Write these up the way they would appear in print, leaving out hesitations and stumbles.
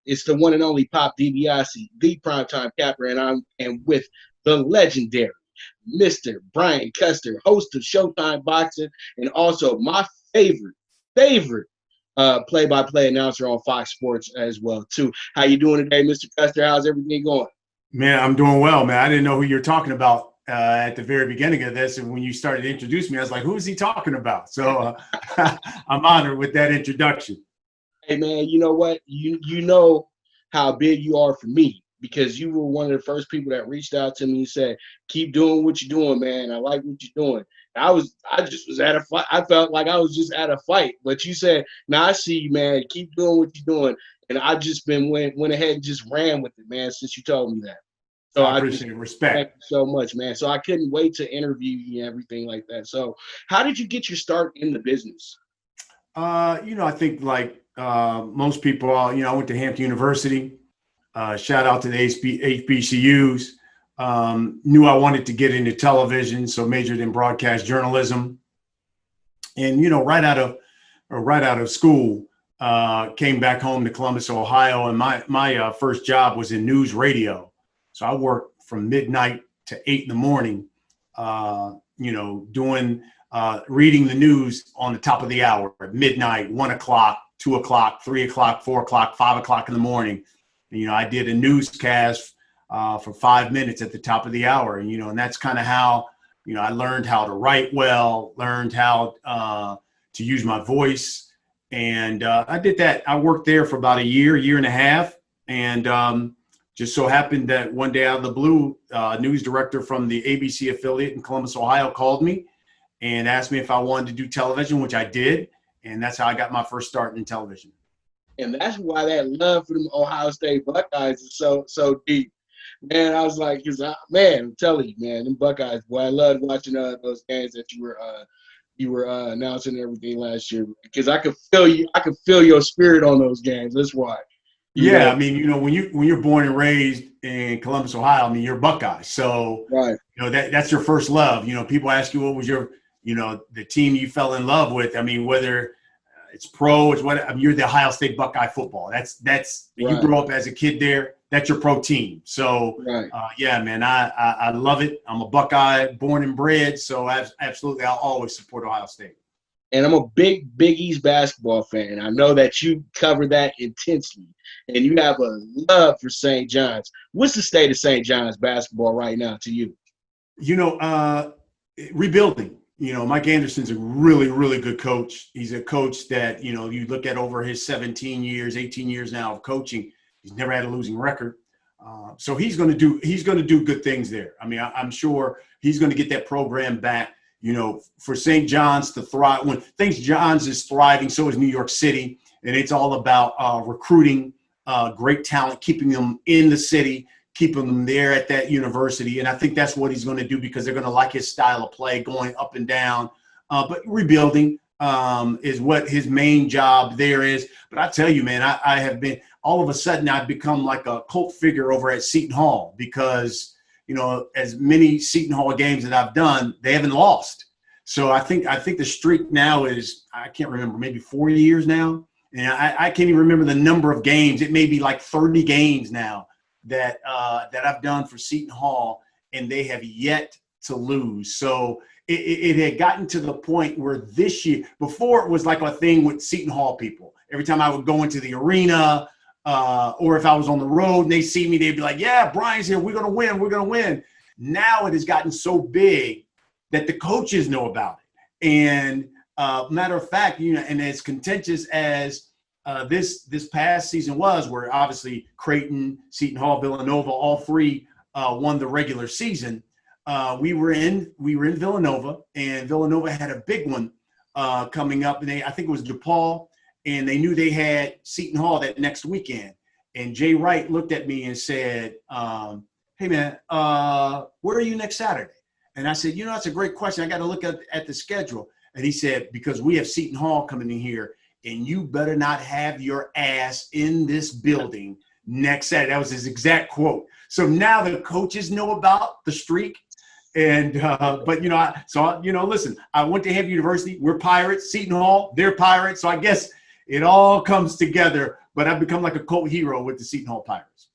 It's the one and only Pop DiBiase, the primetime capper, and I'm with the legendary Mr. Brian Custer, host of Showtime Boxing, and also my favorite play-by-play announcer on Fox Sports as well too. How you doing today, Mr. Custer? How's everything going? Man, I'm doing well, man. I didn't know who you're talking about at the very beginning of this, and when you started to introduce me, I was like, "Who is he talking about?" So I'm honored with that introduction. Hey, man, you know what? You know how big you are for me because you were one of the first people that reached out to me and said, "Keep doing what you're doing, man. I like what you're doing." I just was at a fight. I felt like I was just at a fight, but you said, "Now I see you, man. Keep doing what you're doing." And I just went ahead and just ran with it, man. Since you told me that. So I appreciate it. Respect. Thank you so much, man. So I couldn't wait to interview you and everything like that. So how did you get your start in the business? I think like most people, I went to Hampton University. Shout out to the HBCUs. Knew I wanted to get into television, so majored in broadcast journalism. And right out of school, came back home to Columbus, Ohio, and my first job was in news radio. So I worked from midnight to 8 in the morning, doing reading the news on the top of the hour at midnight, 1 o'clock, 2 o'clock, 3 o'clock, 4 o'clock, 5 o'clock in the morning. And, I did a newscast for 5 minutes at the top of the hour. And that's kind of how, I learned how to write well, learned how to use my voice. And I did that. I worked there for about a year and a half. And just so happened that one day out of the blue, news director from the ABC affiliate in Columbus, Ohio called me and asked me if I wanted to do television, which I did. And that's how I got my first start in television. And that's why that love for them Ohio State Buckeyes is so deep. Man, I was like, I'm telling you, man, them Buckeyes, boy, I loved watching those games that you were announcing and everything last year because I could feel your spirit on those games. That's why. Yeah, I mean, when you're born and raised in Columbus, Ohio, I mean, you're Buckeye. So, right. That's your first love. People ask you what was your, the team you fell in love with. I mean, whether it's pro, you're the Ohio State Buckeye football. That's right. You grew up as a kid there. That's your pro team. So, right. Yeah, man, I love it. I'm a Buckeye born and bred. So absolutely, I'll always support Ohio State. And I'm a big East basketball fan. I know that you cover that intensely, and you have a love for St. John's. What's the state of St. John's basketball right now to you? Rebuilding. Mike Anderson's a really, really good coach. He's a coach that, you look at over his 18 years now of coaching, he's never had a losing record. So he's going to do good things there. I mean, I'm sure he's going to get that program back. For St. John's to thrive. When St. John's is thriving, so is New York City. And it's all about recruiting great talent, keeping them in the city, keeping them there at that university. And I think that's what he's going to do because they're going to like his style of play, going up and down. But rebuilding is what his main job there is. But I tell you, man, I have been – all of a sudden I've become like a cult figure over at Seton Hall because – as many Seton Hall games that I've done, they haven't lost. So I think the streak now is, I can't remember, maybe 4 years now. And I can't even remember the number of games. It may be like 30 games now that I've done for Seton Hall, and they have yet to lose. So it had gotten to the point where this year, before it was like a thing with Seton Hall people. Every time I would go into the arena, or if I was on the road and they see me, they'd be like, yeah, Brian's here. We're going to win. Now it has gotten so big that the coaches know about it. And matter of fact, and as contentious as this past season was, where obviously Creighton, Seton Hall, Villanova, all three won the regular season. We were in Villanova, and Villanova had a big one coming up. And I think it was DePaul. And they knew they had Seton Hall that next weekend. And Jay Wright looked at me and said, hey, man, where are you next Saturday? And I said, that's a great question. I got to look at the schedule. And he said, because we have Seton Hall coming in here, and you better not have your ass in this building next Saturday. That was his exact quote. So now the coaches know about the streak. And, but, listen, I went to Hampton University. We're Pirates. Seton Hall, they're Pirates. So I guess it all comes together but I've become like a cult hero with the Seton Hall Pirates.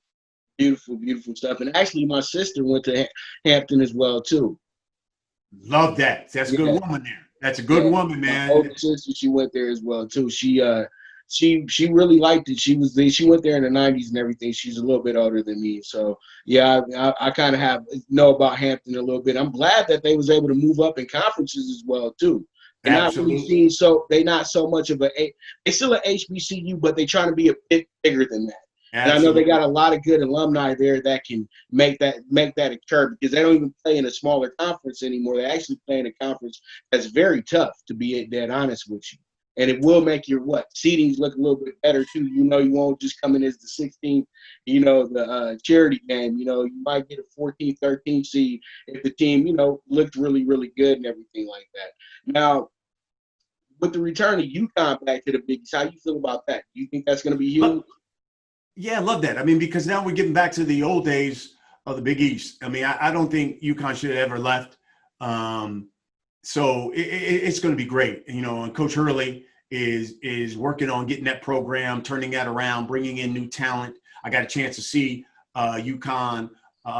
Beautiful, beautiful stuff. And actually, my sister went to Hampton as well too. Love that. That's a good Yeah, woman there. That's a good yeah. woman, My man. older sister, she went there as well too. She really liked it. She went there in the '90s and everything. She's a little bit older than me, so yeah, I kind of know about Hampton a little bit. I'm glad that they was able to move up in conferences as well too. And not really Absolutely. they not so much of they still an HBCU, but they trying to be a bit bigger than that. And I know they Absolutely. got a lot of good alumni there that can make that occur, because they don't even play in a smaller conference anymore. They actually play in a conference that's very tough, to be dead honest with you. And it will make your seedings look a little bit better too. You won't just come in as the 16th, the charity game. You might get a 14th, 13th seed if the team, looked really, really good and everything like that. Now, with the return of UConn back to the Big East, how you feel about that? Do you think that's going to be huge? Yeah, I love that. I mean, because now we're getting back to the old days of the Big East. I mean, I don't think UConn should have ever left. So it's going to be great. And Coach Hurley is working on getting that program, turning that around, bringing in new talent. I got a chance to see UConn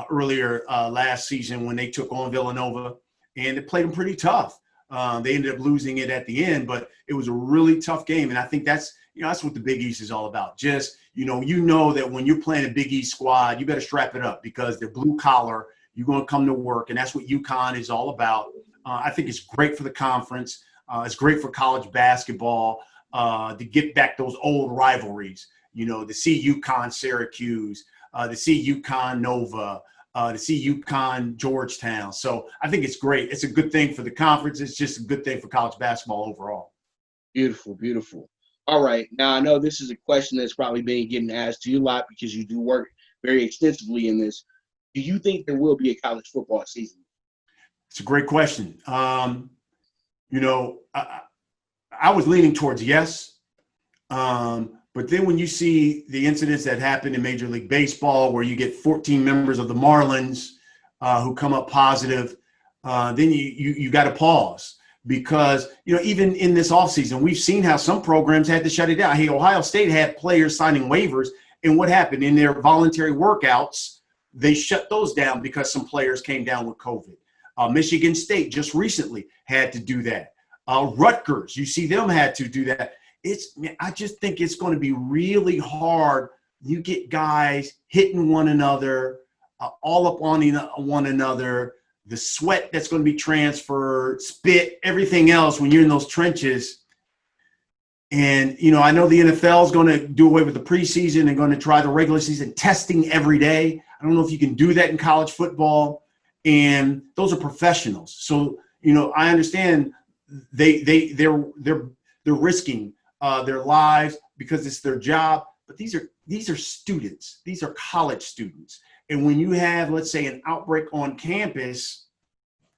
earlier last season when they took on Villanova, and it played them pretty tough. They ended up losing it at the end, but it was a really tough game. And I think that's what the Big East is all about. Just, that when you're playing a Big East squad, you better strap it up because they're blue collar. You're going to come to work, and that's what UConn is all about. I think it's great for the conference. It's great for college basketball to get back those old rivalries, to see UConn Syracuse, to see UConn Nova, to see UConn Georgetown. So I think it's great. It's a good thing for the conference. It's just a good thing for college basketball overall. Beautiful, beautiful. All right. Now, I know this is a question that's probably been getting asked to you a lot because you do work very extensively in this. Do you think there will be a college football season? It's a great question. I was leaning towards yes. But then when you see the incidents that happen in Major League Baseball where you get 14 members of the Marlins who come up positive, then you got to pause. Because, even in this offseason, we've seen how some programs had to shut it down. Hey, Ohio State had players signing waivers. And what happened? In their voluntary workouts, they shut those down because some players came down with COVID. Michigan State just recently had to do that. Rutgers, you see them had to do that. I just think it's going to be really hard. You get guys hitting one another, all up on one another. The sweat that's going to be transferred, spit, everything else when you're in those trenches. And, I know the NFL is going to do away with the preseason and going to try the regular season testing every day. I don't know if you can do that in college football. And those are professionals. So, I understand they're risking their lives because it's their job. But these are students. These are college students. And when you have, let's say, an outbreak on campus,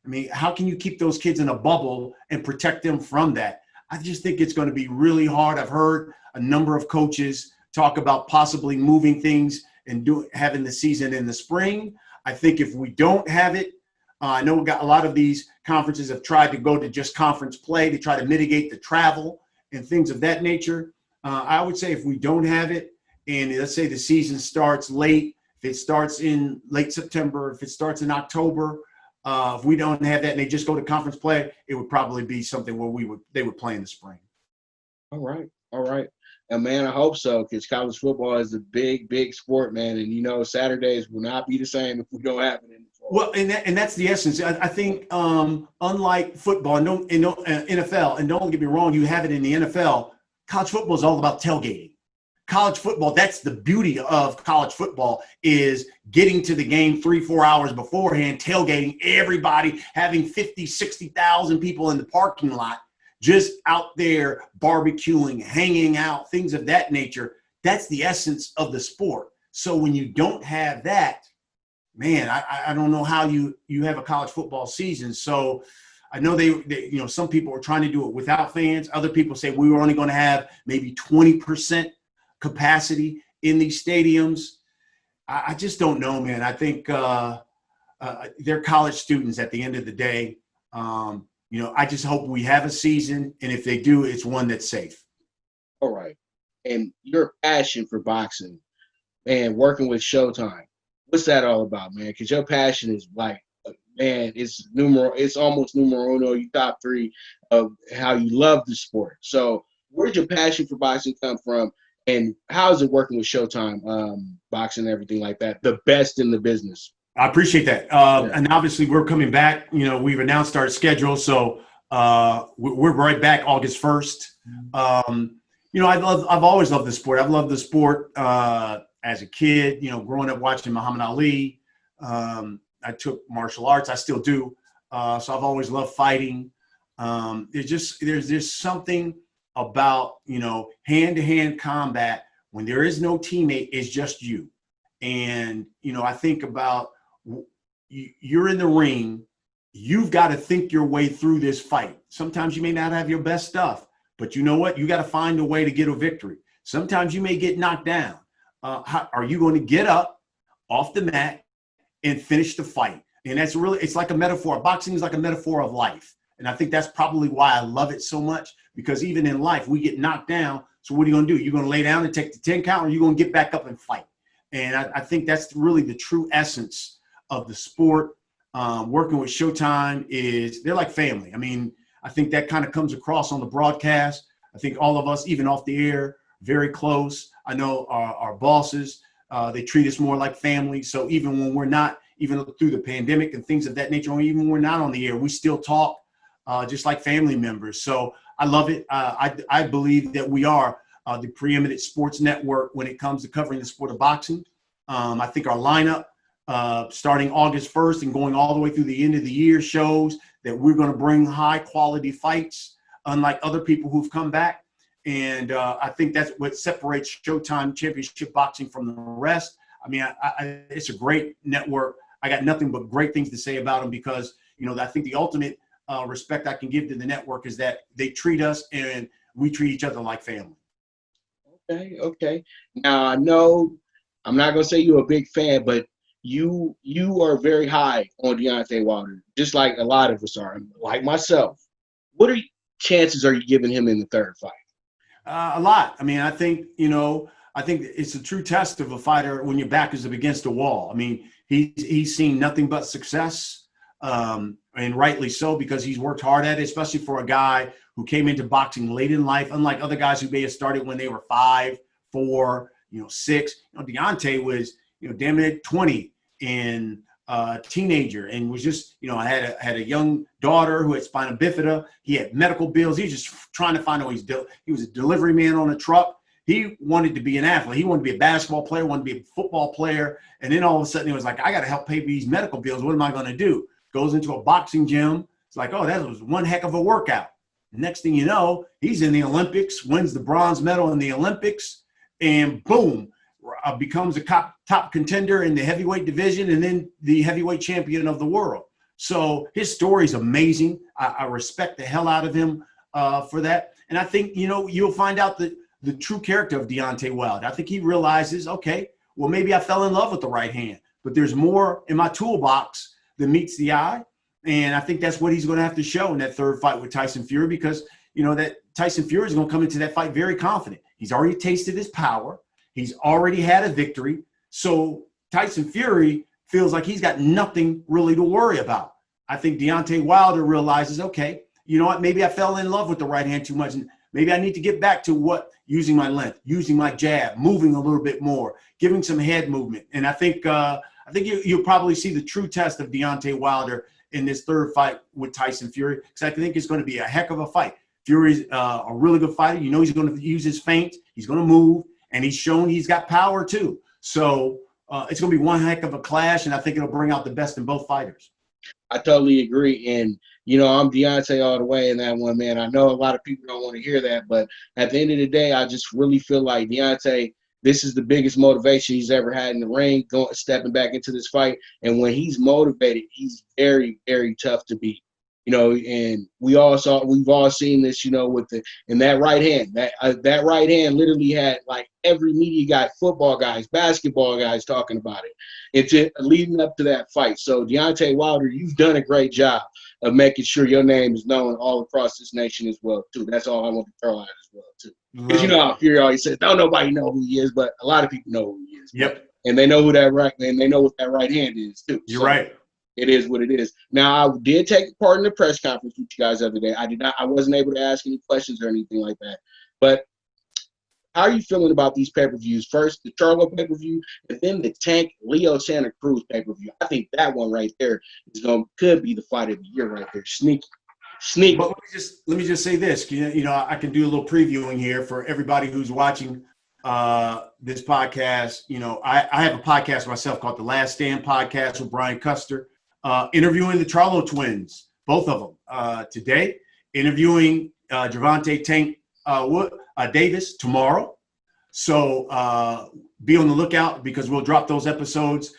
I mean, how can you keep those kids in a bubble and protect them from that? I just think it's going to be really hard. I've heard a number of coaches talk about possibly moving things and having the season in the spring. I think if we don't have it, I know we got a lot of these conferences have tried to go to just conference play to try to mitigate the travel and things of that nature. I would say if we don't have it, and let's say the season starts late, if it starts in late September, if it starts in October, if we don't have that and they just go to conference play, it would probably be something where they would play in the spring. All right. And, man, I hope so, because college football is a big, big sport, man. And, Saturdays will not be the same if we don't have it in the fall. Well, and that's the essence. I think unlike football and NFL, and don't get me wrong, you have it in the NFL, college football is all about tailgating. College football, that's the beauty of college football, is getting to the game 3-4 hours beforehand, tailgating, everybody having 50, 60,000 people in the parking lot, just out there barbecuing, hanging out, things of that nature. That's the essence of the sport. So when you don't have that, man, I don't know how you have a college football season. So I know they some people are trying to do it without fans. Other people say we were only going to have maybe 20% capacity in these stadiums. I just don't know, man. I think they're college students at the end of the day. I just hope we have a season, and if they do, it's one that's safe. All right. and your passion for boxing and working with Showtime. What's that all about, man? Because your passion is like, man, it's almost numero uno, you top three of how you love the sport. So where'd your passion for boxing come from? And how is it working with Showtime, boxing and everything like that? The best in the business. I appreciate that. Yeah. And obviously we're coming back. You know, we've announced our schedule. So we're right back August 1st. You know, I've always loved the sport. I've loved the sport as a kid, you know, growing up watching Muhammad Ali. I took martial arts. I still do. So I've always loved fighting. There's something about, you know, hand-to-hand combat when there is no teammate, it's just you. And, you know, I think about you're in the ring, you've got to think your way through this fight. Sometimes you may not have your best stuff, but you know what? You got to find a way to get a victory. Sometimes you may get knocked down. Are you going to get up off the mat and finish the fight? And that's really, it's like a metaphor. Boxing is like a metaphor of life. And I think that's probably why I love it so much, because even in life, we get knocked down. So what are you going to do? You're going to lay down and take the 10 count, or you're going to get back up and fight. And I think that's really the true essence of the sport. Working with Showtime they're like family. I mean, I think that kind of comes across on the broadcast. I think all of us, even off the air, very close. I know our bosses, they treat us more like family. So even when we're not, even through the pandemic and things of that nature, or even when we're not on the air, we still talk just like family members. So I love it. I believe that we are the preeminent sports network when it comes to covering the sport of boxing. I think our lineup, starting August 1st and going all the way through the end of the year, shows that we're going to bring high quality fights, unlike other people who've come back. And I think that's what separates Showtime Championship Boxing from the rest. I mean, it's a great network. I got nothing but great things to say about them, because, you know, I think the ultimate respect I can give to the network is that they treat us and we treat each other like family. Okay. Now, I know I'm not going to say you're a big fan, but you are very high on Deontay Wilder, just like a lot of us are, like myself. What chances are you giving him in the third fight? A lot. I mean, I think it's a true test of a fighter when your back is up against a wall. I mean, he's seen nothing but success, and rightly so, because he's worked hard at it, especially for a guy who came into boxing late in life, unlike other guys who may have started when they were 5, 4, 6. Deontay was, damn it, 20 and teenager, and was just, had a young daughter who had spina bifida. He had medical bills. He was just trying to find a way. He was a delivery man on a truck. He wanted to be an athlete. He wanted to be a basketball player, wanted to be a football player. And then all of a sudden he was like, I got to help pay these medical bills. What am I going to do? Goes into a boxing gym. It's like, oh, that was one heck of a workout. Next thing you know, he's in the Olympics, wins the bronze medal in the Olympics, and boom, becomes a top contender in the heavyweight division, and then the heavyweight champion of the world. So his story is amazing. I respect the hell out of him for that. And I think, you'll find out the true character of Deontay Wilder. I think he realizes, okay, well, maybe I fell in love with the right hand, but there's more in my toolbox than meets the eye. And I think that's what he's going to have to show in that third fight with Tyson Fury, because, that Tyson Fury is going to come into that fight very confident. He's already tasted his power. He's already had a victory. So Tyson Fury feels like he's got nothing really to worry about. I think Deontay Wilder realizes, okay, you know what, maybe I fell in love with the right hand too much. And maybe I need to get back to using my length, using my jab, moving a little bit more, giving some head movement. And I think you'll probably see the true test of Deontay Wilder in this third fight with Tyson Fury, because I think it's going to be a heck of a fight. Fury's a really good fighter. He's going to use his feint. He's going to move, and he's shown he's got power too. So it's going to be one heck of a clash, and I think it'll bring out the best in both fighters. I totally agree. And, I'm Deontay all the way in that one, man. I know a lot of people don't want to hear that, but at the end of the day, I just really feel like Deontay, this is the biggest motivation he's ever had in the ring, stepping back into this fight. And when he's motivated, he's very, very tough to beat. And we've all seen this, in that right hand. That right hand literally had like every media guy, football guys, basketball guys talking about it. It's leading up to that fight. So Deontay Wilder, you've done a great job of making sure your name is known all across this nation as well, too. That's all I want to throw out as well. well too. Because you know how Fury always says, "Don't nobody know who he is," but a lot of people know who he is. Yep. And they know who that right, and they know what that right hand is too. You're right. It is what it is. Now, I did take part in the press conference with you guys the other day. I wasn't able to ask any questions or anything like that. But how are you feeling about these pay-per-views? First, the Charlo pay-per-view, and then the Tank Leo Santa Cruz pay-per-view. I think that one right there could be the fight of the year right there. Sneaky. But let me just say this. You know, I can do a little previewing here for everybody who's watching this podcast. You know, I have a podcast myself called The Last Stand Podcast with Brian Custer, interviewing the Charlo twins, both of them today, interviewing Gervonta Tank Davis tomorrow. So be on the lookout because we'll drop those episodes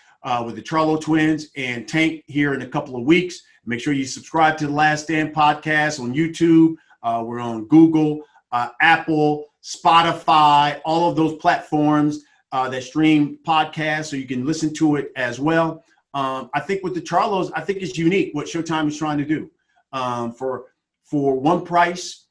with the Charlo twins and Tank here in a couple of weeks. Make sure you subscribe to the Last Stand Podcast on YouTube. We're on Google, Apple, Spotify, all of those platforms that stream podcasts, so you can listen to it as well. I think with the Charlos, I think it's unique what Showtime is trying to do. For one price,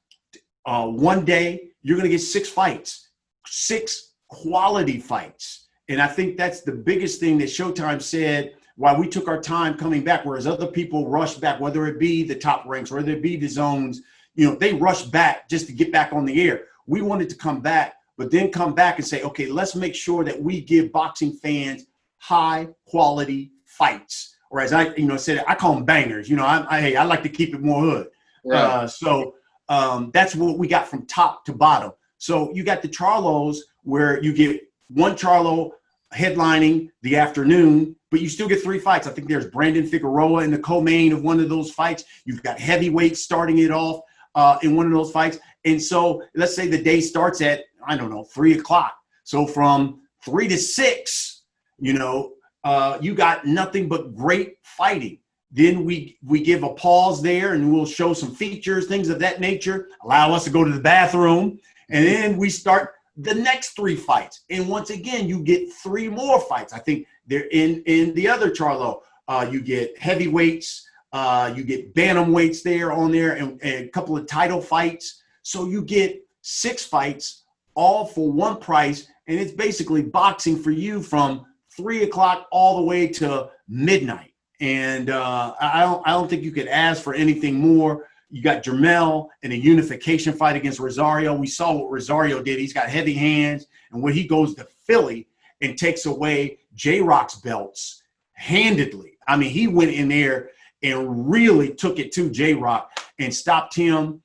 one day, you're going to get 6 fights, 6 quality fights. And I think that's the biggest thing that Showtime said why we took our time coming back, whereas other people rushed back, whether it be the top ranks, whether it be the zones, you know, they rushed back just to get back on the air. We wanted to come back, but then come back and say, okay, let's make sure that we give boxing fans high quality fights. Or as I, said, I call them bangers. You know, I like to keep it more hood. Right. So that's what we got from top to bottom. So you got the Charlos where you get one Charlo headlining the afternoon, but you still get 3 fights. I think there's Brandon Figueroa in the co-main of one of those fights. You've got heavyweights starting it off in one of those fights. And so let's say the day starts at, 3 o'clock. So from 3 to 6, you got nothing but great fighting. Then we give a pause there and we'll show some features, things of that nature, allow us to go to the bathroom. And then we start the next 3 fights. And once again, you get 3 more fights. I think they're in the other Charlo. You get heavyweights, you get bantamweights on there and a couple of title fights. So you get 6 fights all for one price. And it's basically boxing for you from 3 o'clock all the way to midnight. And I don't think you could ask for anything more. You got Jermell in a unification fight against Rosario. We saw what Rosario did. He's got heavy hands. And when he goes to Philly and takes away J-Rock's belts handedly. I mean, he went in there and really took it to J-Rock and stopped him.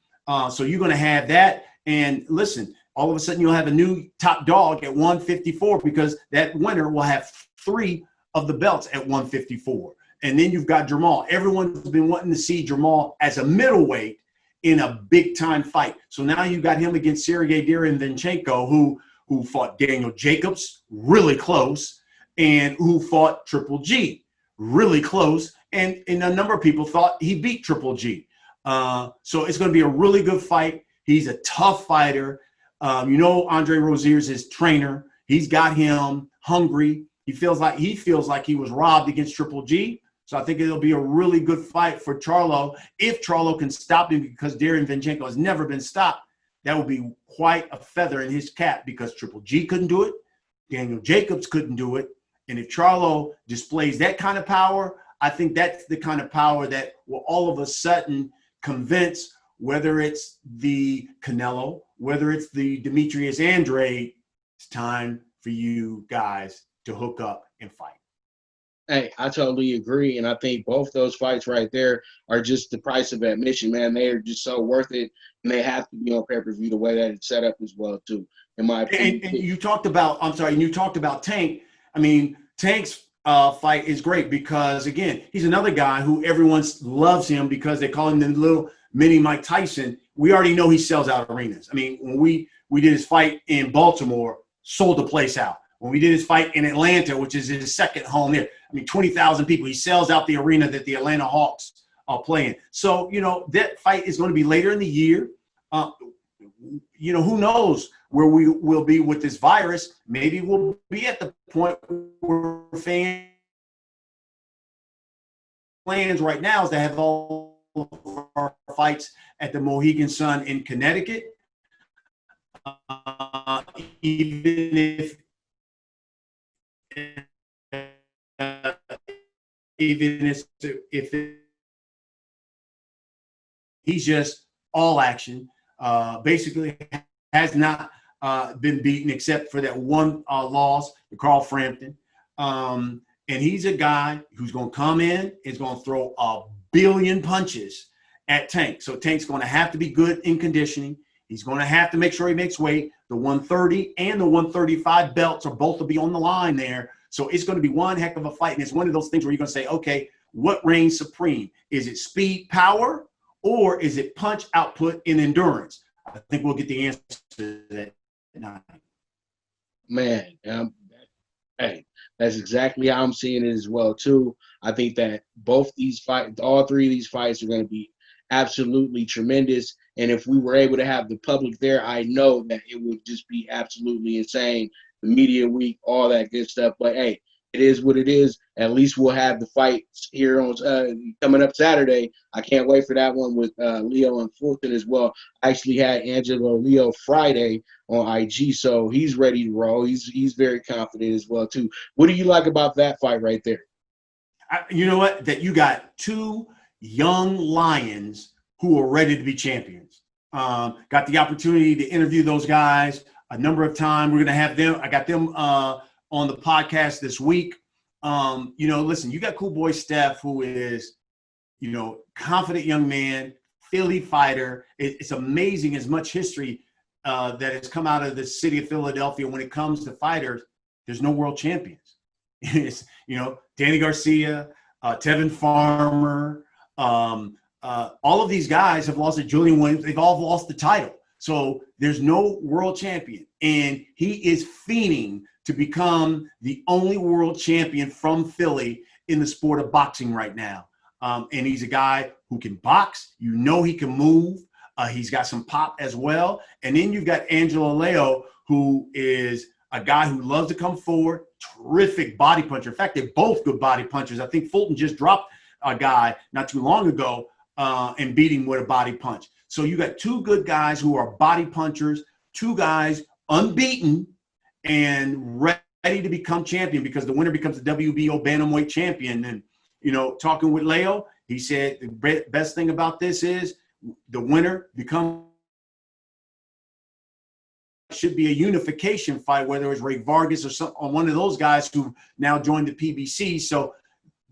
So you're going to have that. And listen, all of a sudden you'll have a new top dog at 154 because that winner will have 3 of the belts at 154. And then you've got Jermall. Everyone's been wanting to see Jermall as a middleweight in a big-time fight. So now you got him against Sergey Derevyanchenko, who fought Daniel Jacobs, really close, and who fought Triple G, really close. And a number of people thought he beat Triple G. So it's going to be a really good fight. He's a tough fighter. Andre Rozier's his trainer. He's got him hungry. He feels like he was robbed against Triple G. So I think it'll be a really good fight for Charlo. If Charlo can stop him, because Derevyanchenko has never been stopped, that would be quite a feather in his cap because Triple G couldn't do it. Daniel Jacobs couldn't do it. And if Charlo displays that kind of power, I think that's the kind of power that will all of a sudden convince, whether it's the Canelo, whether it's the Demetrius Andrade, it's time for you guys to hook up and fight. Hey, I totally agree. And I think both those fights right there are just the price of admission, man. They are just so worth it. And they have to be on pay-per-view the way that it's set up as well, too, in my opinion. And you talked about Tank. I mean, Tank's fight is great because, again, he's another guy who everyone loves him because they call him the little mini Mike Tyson. We already know he sells out arenas. I mean, when we did his fight in Baltimore, sold the place out. When we did his fight in Atlanta, which is his second home there, 20,000 people. He sells out the arena that the Atlanta Hawks are playing. So, that fight is going to be later in the year. Who knows where we will be with this virus. Maybe we'll be at the point where fans plans right now is to have all of our fights at the Mohegan Sun in Connecticut. even if he's just all action. Basically, has not been beaten except for that one loss to Carl Frampton. And he's a guy who's going to come in, is going to throw a billion punches at Tank. So Tank's going to have to be good in conditioning. He's going to have to make sure he makes weight. The 130 and the 135 belts are both to be on the line there. So it's going to be one heck of a fight. And it's one of those things where you're going to say, okay, what reigns supreme? Is it speed, power, or is it punch, output, and endurance? I think we'll get the answer to that tonight. Man, hey, that's exactly how I'm seeing it as well, too. I think that both these fights, all three of these fights are going to be absolutely tremendous. And if we were able to have the public there, I know that it would just be absolutely insane. The media week, all that good stuff. But, hey, it is what it is. At least we'll have the fights here on coming up Saturday. I can't wait for that one with Leo and Fulton as well. I actually had Angelo Leo Friday on IG, so he's ready to roll. He's very confident as well, too. What do you like about that fight right there? You know what? That you got two young lions who are ready to be champions. Got the opportunity to interview those guys a number of times. We're going to have them. I got them on the podcast this week. Listen, you got Cool Boy Steph, who is, confident young man, Philly fighter. It's amazing as much history that has come out of the city of Philadelphia when it comes to fighters. There's no world champions. It's, Danny Garcia, Tevin Farmer, all of these guys have lost to Julian Williams. They've all lost the title. So there's no world champion. And he is fiending to become the only world champion from Philly in the sport of boxing right now. And he's a guy who can box. He can move. He's got some pop as well. And then you've got Angelo Leo, who is a guy who loves to come forward, terrific body puncher. In fact, they're both good body punchers. I think Fulton just dropped a guy not too long ago and beat him with a body punch. So you got two good guys who are body punchers, two guys unbeaten and ready to become champion, because the winner becomes the WBO bantamweight champion. And, talking with Leo, he said the best thing about this is the winner should be a unification fight, whether it's Ray Vargas or one of those guys who now joined the PBC. So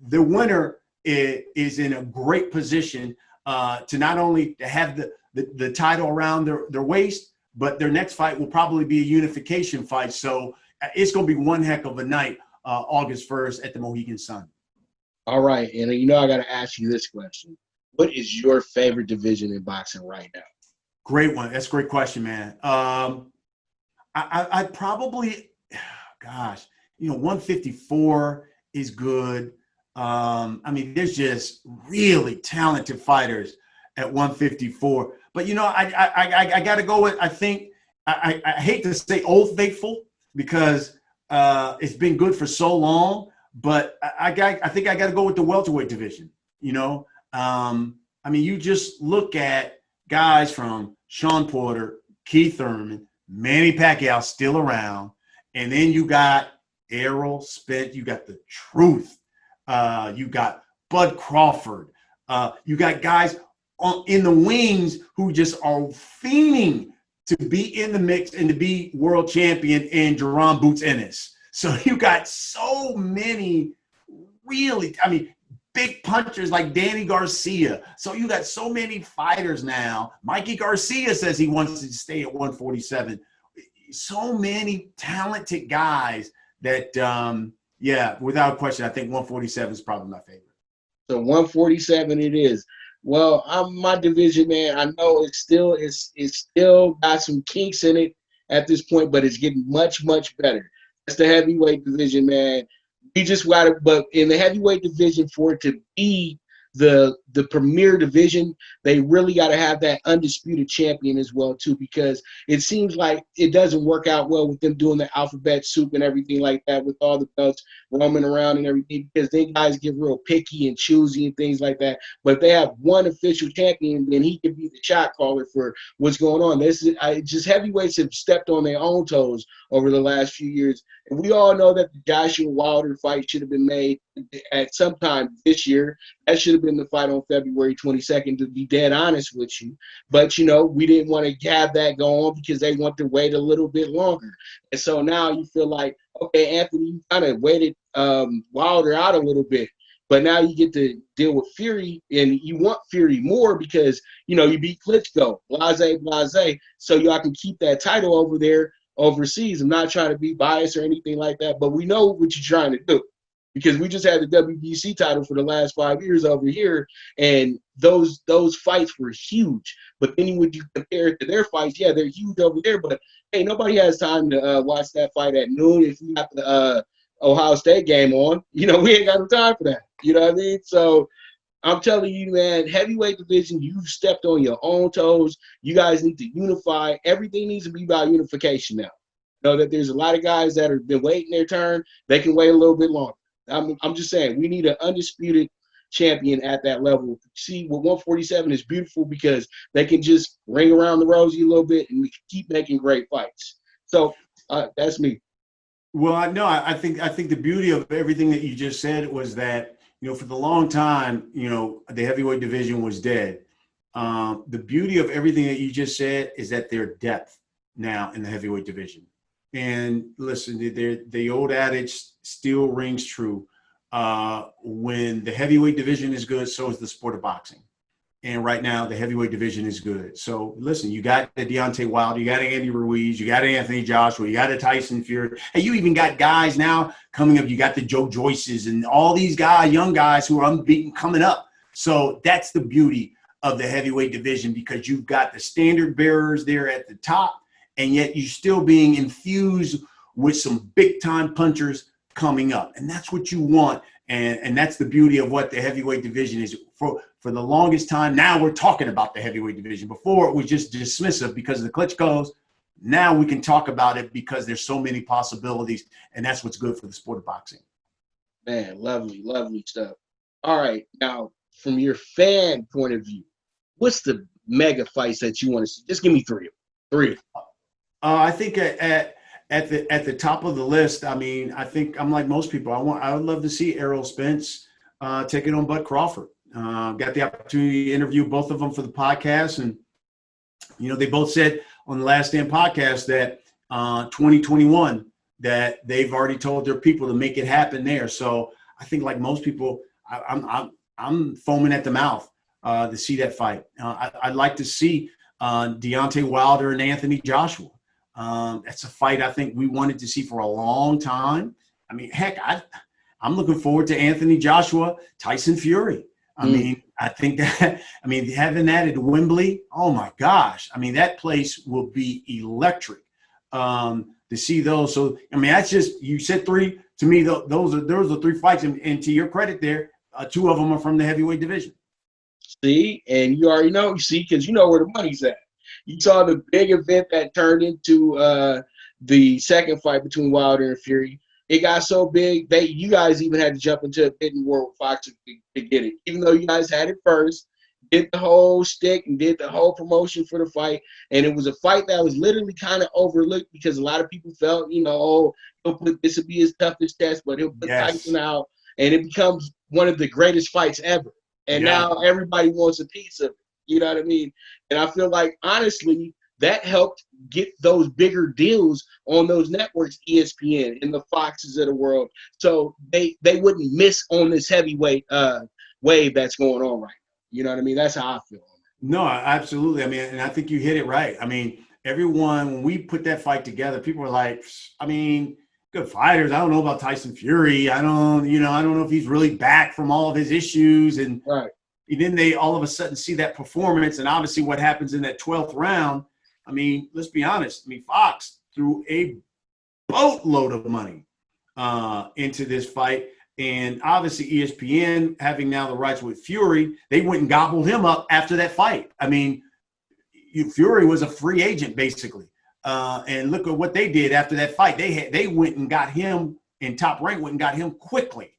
the winner is in a great position to not only to have the title around their waist, but their next fight will probably be a unification fight. So it's going to be one heck of a night, August 1st at the Mohegan Sun. All right. And I got to ask you this question. What is your favorite division in boxing right now? Great one. That's a great question, man. I probably, 154 is good. There's just really talented fighters at 154. But, I got to go with, I think, I hate to say Old Faithful because it's been good for so long, but I think I got to go with the welterweight division. You just look at guys from Sean Porter, Keith Thurman, Manny Pacquiao still around, and then you got Errol Spence, you got The Truth, you got Bud Crawford, you got guys in the wings who just are fiending to be in the mix and to be world champion, and Jerron Boots Ennis. So you got so many really, big punchers like Danny Garcia. So you got so many fighters now. Mikey Garcia says he wants to stay at 147. So many talented guys that, without question, I think 147 is probably my favorite. So 147 it is. Well, my division, man, I know it's still got some kinks in it at this point, but it's getting much, much better. That's the heavyweight division, man. We just got it, but in the heavyweight division, for it to be the premier division, they really got to have that undisputed champion as well too, because it seems like it doesn't work out well with them doing the alphabet soup and everything like that with all the belts roaming around and everything, because they guys get real picky and choosy and things like that. But if they have one official champion, then he can be the shot caller for what's going on. Just heavyweights have stepped on their own toes over the last few years. And we all know that the Joshua Wilder fight should have been made at some time this year. That should have been the fight on February 22nd, to be dead honest with you. But, we didn't want to have that go on because they want to wait a little bit longer. And so now you feel like, okay, Anthony, you kind of waited Wilder out a little bit. But now you get to deal with Fury, and you want Fury more because, you beat Klitschko, blase. So y'all can keep that title over there overseas. I'm not trying to be biased or anything like that, but we know what you're trying to do, because we just had the WBC title for the last 5 years over here, and those fights were huge. But then when you compare it to their fights, yeah, they're huge over there, but hey, nobody has time to watch that fight at noon if you got the Ohio State game on. We ain't got no time for that. You know what I mean? So I'm telling you, man, heavyweight division, you've stepped on your own toes. You guys need to unify. Everything needs to be about unification now. Know that there's a lot of guys that have been waiting their turn. They can wait a little bit longer. I'm just saying, we need an undisputed champion at that level. See, with 147 is beautiful because they can just ring around the rosy a little bit and we can keep making great fights. So that's me. Well, no, I think the beauty of everything that you just said was that, for the long time, the heavyweight division was dead. The beauty of everything that you just said is that there's depth now in the heavyweight division. And listen, the old adage still rings true. When the heavyweight division is good, so is the sport of boxing. And right now, the heavyweight division is good. So listen, you got the Deontay Wilder, you got Andy Ruiz, you got Anthony Joshua, you got a Tyson Fury. And you even got guys now coming up. You got the Joe Joyces and all these guys, young guys who are unbeaten coming up. So that's the beauty of the heavyweight division, because you've got the standard bearers there at the top, and yet you're still being infused with some big-time punchers coming up. And that's what you want. And that's the beauty of what the heavyweight division is. For the longest time, now we're talking about the heavyweight division. Before, it was just dismissive because of the Klitschko's. Now we can talk about it because there's so many possibilities, and that's what's good for the sport of boxing. Man, lovely, lovely stuff. All right, now, from your fan point of view, what's the mega fights that you want to see? Just give me three. I think at the top of the list, I mean, I think I'm like most people. I would love to see Errol Spence take it on Bud Crawford. Got the opportunity to interview both of them for the podcast, and they both said on the Last Stand podcast that 2021 that they've already told their people to make it happen there. So I think, like most people, I'm foaming at the mouth to see that fight. I'd like to see Deontay Wilder and Anthony Joshua. That's a fight I think we wanted to see for a long time. I mean, heck, I'm looking forward to Anthony Joshua, Tyson Fury. I mean, I think that, having that at Wembley, oh my gosh. I mean, that place will be electric to see those. So, that's just, you said three. To me, those are three fights. And to your credit there, two of them are from the heavyweight division. See, and you already know, because you know where the money's at. You saw the big event that turned into the second fight between Wilder and Fury. It got so big that you guys even had to jump into a bidding war with Fox to get it. Even though you guys had it first, did the whole stick and did the whole promotion for the fight. And it was a fight that was literally kind of overlooked because a lot of people felt, this would be his toughest test, but he'll put Tyson out. And it becomes one of the greatest fights ever. And now everybody wants a piece of it. You know what I mean? And I feel like, honestly, that helped get those bigger deals on those networks, ESPN and the Foxes of the world. So they wouldn't miss on this heavyweight wave that's going on right now. You know what I mean? That's how I feel. No, absolutely. And I think you hit it right. Everyone, when we put that fight together, people were like, good fighters. I don't know about Tyson Fury. I don't know if he's really back from all of his issues. And right. And then they all of a sudden see that performance, and obviously what happens in that 12th round. Let's be honest. Fox threw a boatload of money into this fight, And obviously ESPN having now the rights with Fury, they went and gobbled him up after that fight. I mean, Fury was a free agent basically. And look at what they did after that fight. They went and got him in Top Rank, went and got him quickly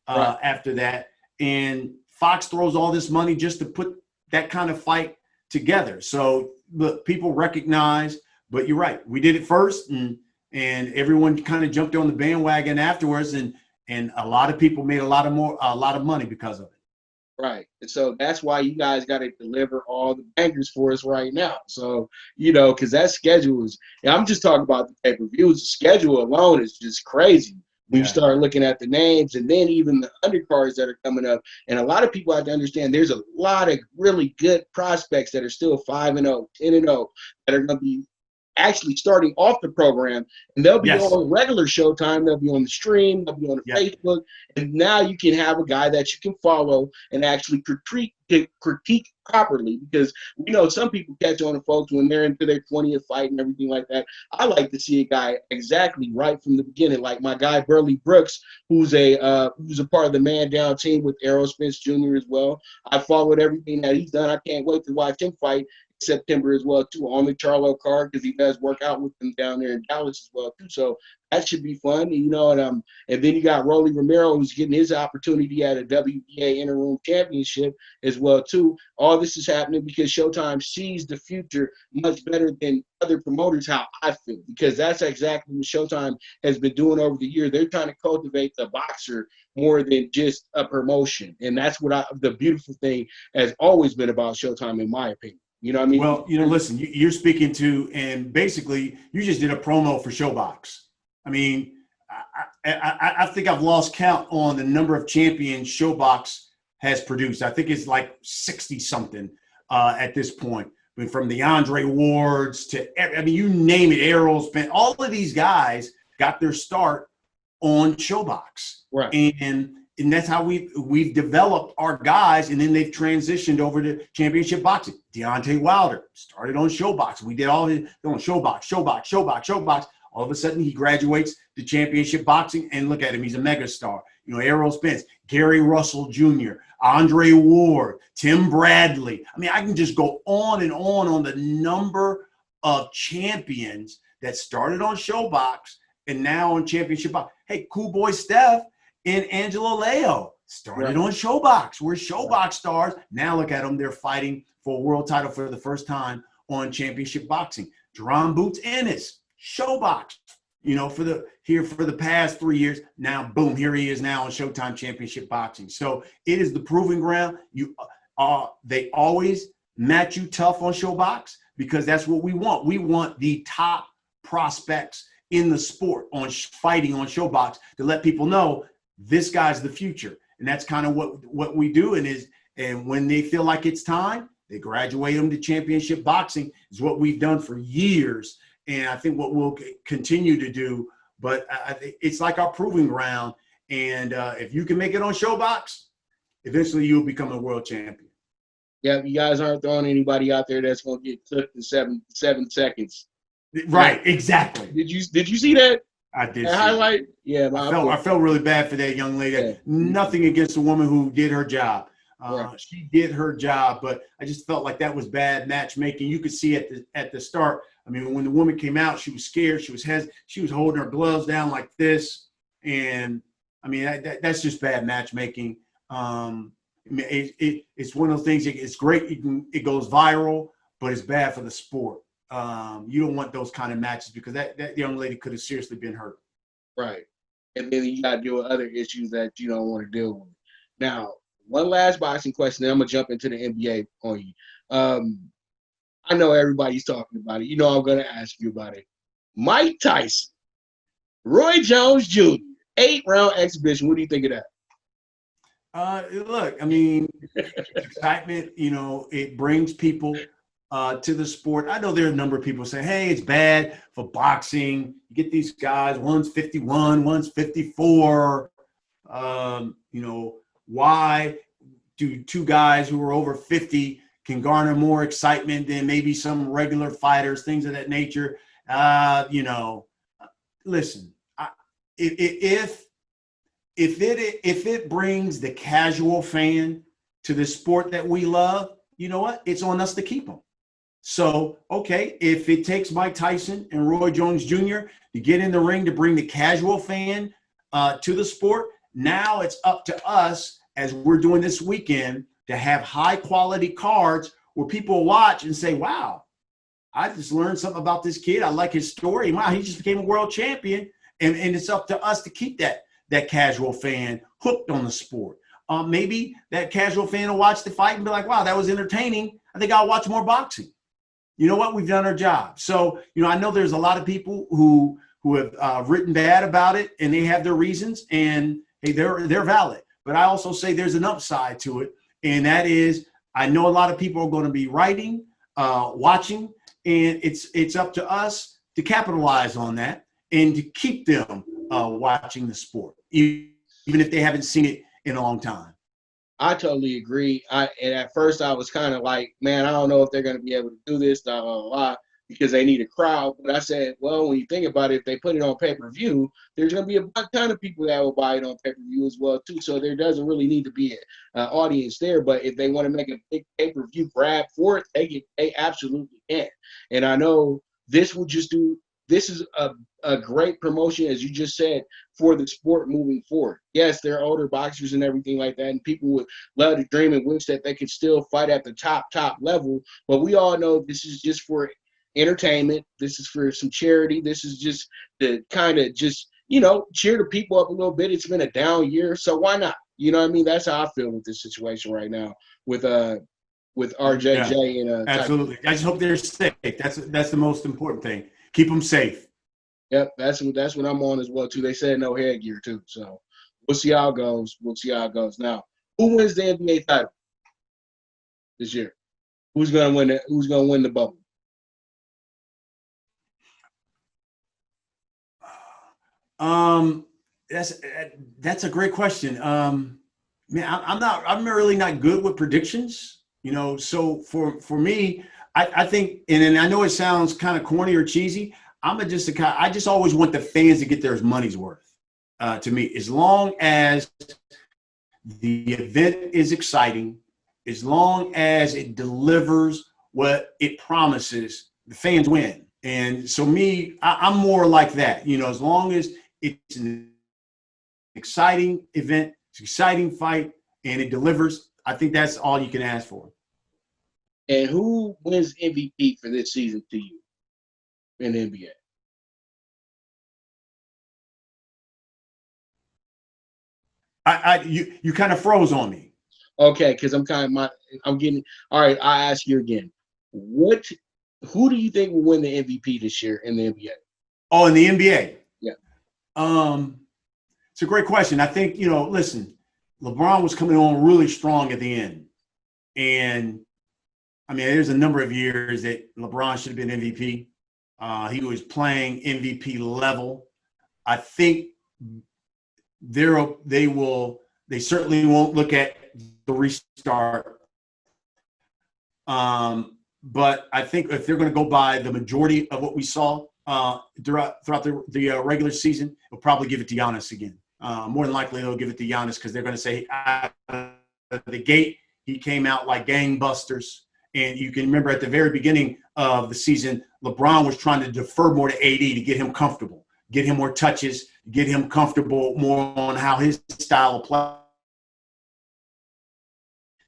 after that. And Fox throws all this money just to put that kind of fight together. So look, people recognize, but you're right. We did it first, and everyone kind of jumped on the bandwagon afterwards, and a lot of people made a lot of money because of it. Right. And so that's why you guys got to deliver all the bangers for us right now. So, because that schedule is, and I'm just talking about the pay-per-views. The schedule alone is just crazy when you start looking at the names, and then even the undercards that are coming up. And a lot of people have to understand there's a lot of really good prospects that are still 5-0, 10-0 that are going to be actually starting off the program, and they'll be on regular Showtime. They'll be on the stream. They'll be on the Facebook. And now you can have a guy that you can follow and actually critique properly, because we know some people catch on to folks when they're into their 20th fight and everything like that. I like to see a guy exactly right from the beginning, like my guy Burley Brooks, who's a part of the Man Down team with Errol Spence Jr. as well. I followed everything that he's done. I can't wait to watch him fight September as well too, on the Charlo card, because he does work out with them down there in Dallas as well too. So that should be fun, and then you got Rolly Romero, who's getting his opportunity at a WBA interim championship as well too. All this is happening because Showtime sees the future much better than other promoters, how I feel, because that's exactly what Showtime has been doing over the years. They're trying to cultivate the boxer more than just a promotion, and that's what the beautiful thing has always been about Showtime, in my opinion. You know what I mean? Well, listen, you're speaking to, and basically you just did a promo for Showbox. I mean, I think I've lost count on the number of champions Showbox has produced. I think it's like 60-something at this point. I mean, from the Andre Wards to, you name it, Errol Spence, all of these guys got their start on Showbox. Right. And that's how we've developed our guys, and then they've transitioned over to championship boxing. Deontay Wilder started on Showbox. We did all his on Showbox. All of a sudden, he graduates to championship boxing, and look at him. He's a megastar. Errol Spence, Gary Russell Jr., Andre Ward, Tim Bradley. I mean, I can just go on and on the number of champions that started on Showbox and now on championship boxing. Hey, Cool Boy Steph and Angelo Leo started on Showbox. We're Showbox stars. Now look at them. They're fighting for a world title for the first time on championship boxing. Jerome Boots Ennis, Showbox, for the past 3 years. Now, boom, here he is now on Showtime Championship Boxing. So it is the proving ground. They always match you tough on Showbox because that's what we want. We want the top prospects in the sport fighting on Showbox to let people know this guy's the future. And that's kind of what we do. And when they feel like it's time, they graduate them to championship boxing is what we've done for years. And I think what we'll continue to do, but it's like our proving ground. And if you can make it on Showbox, eventually you'll become a world champion. Yeah, you guys aren't throwing anybody out there that's going to get cooked in seven seconds. Right, exactly. Did you see that? I did. That highlight? Yeah, I felt really bad for that young lady. Yeah. Nothing against the woman who did her job. She did her job, but I just felt like that was bad matchmaking. You could see at the start. I mean, when the woman came out, she was scared. She was holding her gloves down like this, and I mean that's just bad matchmaking. It's one of those things. It's great. It goes viral, but it's bad for the sport. You don't want those kind of matches because that young lady could have seriously been hurt. Right. And then you got to deal with other issues that you don't want to deal with. Now, one last boxing question, then I'm going to jump into the NBA on you. I know everybody's talking about it. I'm going to ask you about it. Mike Tyson, Roy Jones Jr., 8-round exhibition. What do you think of that? Look, I mean, excitement, it brings people to the sport. I know there are a number of people saying, hey, it's bad for boxing. You get these guys, one's 51, one's 54. Why do two guys who are over 50 can garner more excitement than maybe some regular fighters, things of that nature? Listen, if if it brings the casual fan to the sport that we love, you know what? It's on us to keep them. So, okay, if it takes Mike Tyson and Roy Jones Jr. to get in the ring to bring the casual fan to the sport, now it's up to us, as we're doing this weekend, to have high quality cards where people watch and say, wow, I just learned something about this kid. I like his story. Wow, he just became a world champion. And it's up to us to keep that casual fan hooked on the sport. Maybe that casual fan will watch the fight and be like, wow, that was entertaining. I think I'll watch more boxing. You know what? We've done our job. So, I know there's a lot of people who have written bad about it, and they have their reasons, and hey, they're valid. But I also say there's an upside to it, and that is I know a lot of people are going to be writing, watching, and it's up to us to capitalize on that and to keep them watching the sport, even if they haven't seen it in a long time. I totally agree. And at first I was kind of like, man, I don't know if they're going to be able to do this, blah, blah, blah, because they need a crowd. But I said, well, when you think about it, if they put it on pay-per-view, there's going to be a ton of people that will buy it on pay-per-view as well, too. So there doesn't really need to be an audience there. But if they want to make a big pay-per-view grab for it, they absolutely can. And I know this is a great promotion, as you just said, for the sport moving forward. Yes, there are older boxers and everything like that, and people would love to dream and wish that they could still fight at the top level. But we all know this is just for entertainment. This is for some charity. This is just to kind of just, cheer the people up a little bit. It's been a down year, so why not? You know what I mean? That's how I feel with this situation right now with RJJ and absolutely. I just hope they're safe. That's the most important thing. Keep them safe. Yep, that's what I'm on as well too. They said no headgear too, so we'll see how it goes. Now, who wins the NBA title this year? Who's gonna win it? Who's gonna win the bubble? That's a great question. Man, I'm really not good with predictions. So for me, I think, and I know it sounds kind of corny or cheesy. I just always want the fans to get their money's worth. To me, as long as the event is exciting, as long as it delivers what it promises, the fans win. And so I'm more like that. As long as it's an exciting event, it's an exciting fight, and it delivers, I think that's all you can ask for. And who wins MVP for this season to you in the NBA? You kind of froze on me. Okay, because I'm getting all right. I ask you again. Who do you think will win the MVP this year in the NBA? Oh, in the NBA? Yeah. It's a great question. I think, listen, LeBron was coming on really strong at the end. And I mean, there's a number of years that LeBron should have been MVP. He was playing MVP level. I think they certainly won't look at the restart. But I think if they're going to go by the majority of what we saw throughout the regular season, they'll probably give it to Giannis again. More than likely, they'll give it to Giannis because they're going to say out of the gate, he came out like gangbusters. And you can remember at the very beginning of the season, LeBron was trying to defer more to AD to get him comfortable, get him more touches, get him comfortable more on how his style of play.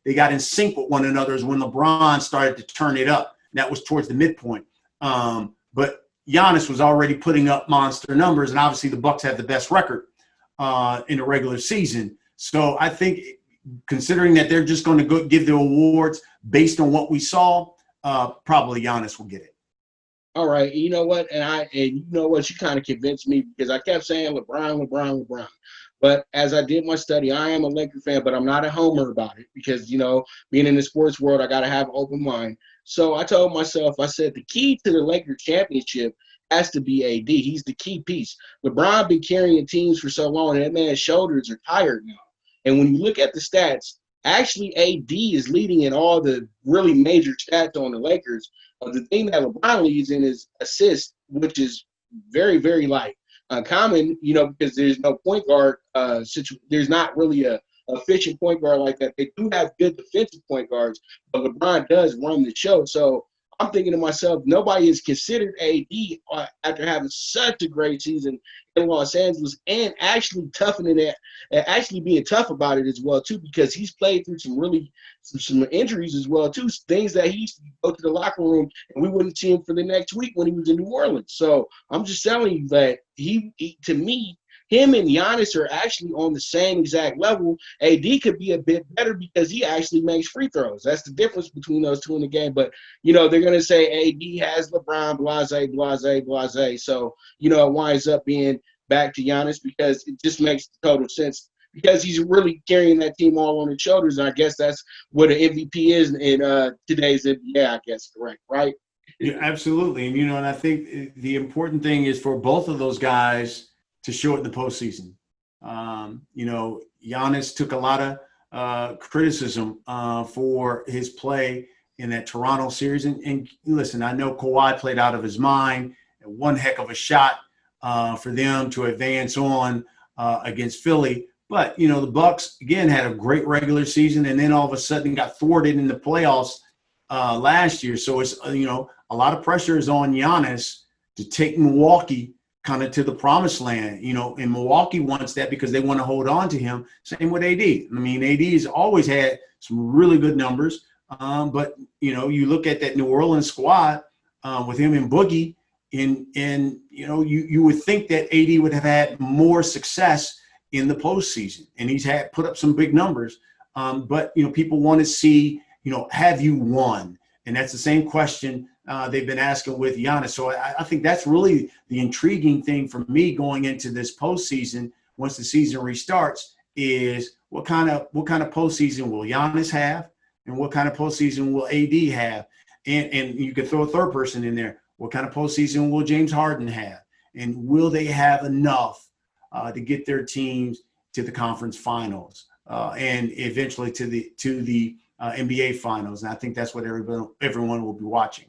They got in sync with one another when LeBron started to turn it up. That was towards the midpoint. But Giannis was already putting up monster numbers, and obviously the Bucks had the best record in the regular season. So I think considering that they're just going to go give the awards based on what we saw, probably Giannis will get it. All right. You know what? And you know what? You kind of convinced me because I kept saying LeBron. But as I did my study, I am a Laker fan, but I'm not a homer about it because, being in the sports world, I got to have an open mind. So I told myself, I said, the key to the Lakers championship has to be AD. He's the key piece. LeBron been carrying teams for so long, and that man's shoulders are tired now. And when you look at the stats, actually AD is leading in all the really major stats on the Lakers. The thing that LeBron leads in is assists, which is very, very light. uncommon, because there's no point guard. There's not really a efficient point guard like that. They do have good defensive point guards, but LeBron does run the show. So I'm thinking to myself, nobody has considered AD after having such a great season in Los Angeles and actually toughening it, and actually being tough about it as well too, because he's played through some injuries as well too, things that he used to go to the locker room and we wouldn't see him for the next week when he was in New Orleans. So I'm just telling you that he to me, him and Giannis are actually on the same exact level. AD could be a bit better because he actually makes free throws. That's the difference between those two in the game. But, they're going to say AD has LeBron, blase. So, it winds up being back to Giannis because it just makes total sense because he's really carrying that team all on his shoulders. And I guess that's what an MVP is in today's NBA, I guess, correct, right? Yeah, absolutely. And, and I think the important thing is for both of those guys to show it in the postseason. Giannis took a lot of criticism for his play in that Toronto series. And listen, I know Kawhi played out of his mind. One heck of a shot for them to advance on against Philly. But, the Bucks, again, had a great regular season and then all of a sudden got thwarted in the playoffs last year. So it's, a lot of pressure is on Giannis to take Milwaukee kind of to the promised land, and Milwaukee wants that because they want to hold on to him. Same with AD. I mean, AD has always had some really good numbers. But, you look at that New Orleans squad with him and Boogie and you would think that AD would have had more success in the postseason, and he's put up some big numbers. But, people want to see, have you won? And that's the same question they've been asking with Giannis. So I think that's really the intriguing thing for me going into this postseason once the season restarts is what kind of postseason will Giannis have and what kind of postseason will AD have? And you could throw a third person in there. What kind of postseason will James Harden have? And will they have enough to get their teams to the conference finals and eventually to the NBA finals? And I think that's what everyone will be watching.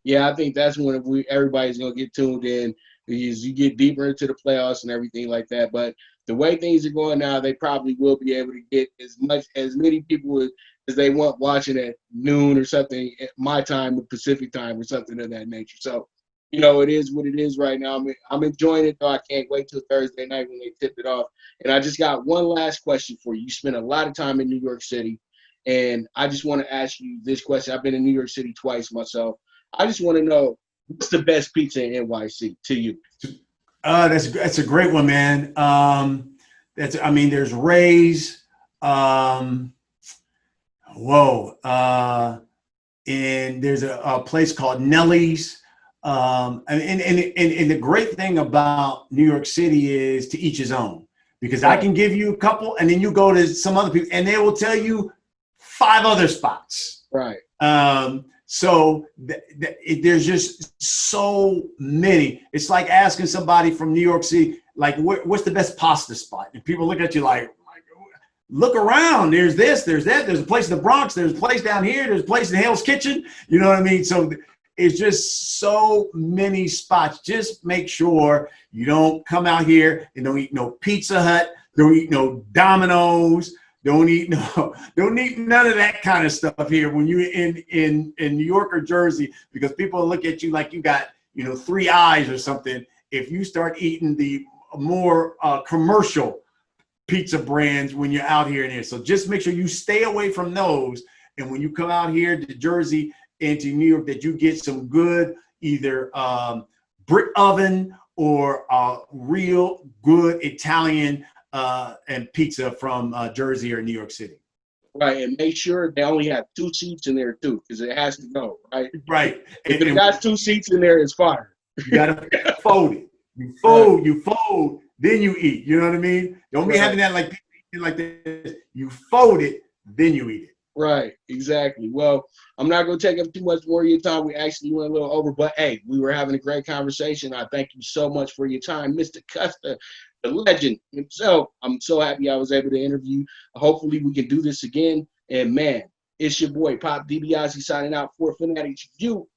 Yeah, I think that's when everybody's going to get tuned in as you get deeper into the playoffs and everything like that. But the way things are going now, they probably will be able to get as many people as they want watching at noon or something at my time with Pacific time or something of that nature. So, it is what it is right now. I'm enjoying it, though. I can't wait till Thursday night when they tip it off. And I just got one last question for you. You spent a lot of time in New York City, and I just want to ask you this question. I've been in New York City twice myself. I just want to know, what's the best pizza in NYC to you? That's a great one, man. There's Ray's. And there's a place called Nellie's. And the great thing about New York City is to each his own, because I can give you a couple and then you go to some other people and they will tell you 5 other spots. Right. So there's just so many. It's like asking somebody from New York City, like, what's the best pasta spot? And people look at you like, look around. There's this, there's that. There's a place in the Bronx. There's a place down here. There's a place in Hell's Kitchen. You know what I mean? So it's just so many spots. Just make sure you don't come out here and don't eat no Pizza Hut. Don't eat no Domino's. Don't eat none of that kind of stuff here when you're in New York or Jersey, because people look at you like you got 3 eyes or something if you start eating the more commercial pizza brands when you're out here and there. So just make sure you stay away from those. And when you come out here to Jersey and to New York, that you get some good either brick oven or real good Italian and pizza from Jersey or New York City. Right, and make sure they only have 2 seats in there too, because it has to go, right? Right. If it got 2 seats in there, it's fire. You gotta fold it. You fold, then you eat. You know what I mean? Don't be having that like this. You fold it, then you eat it. Right, exactly. Well, I'm not going to take up too much more of your time. We actually went a little over, but hey, we were having a great conversation. I thank you so much for your time, Mr. Custer, the legend himself. I'm so happy I was able to interview. Hopefully we can do this again. And man, it's your boy Pop DiBiase signing out for Fanatics View.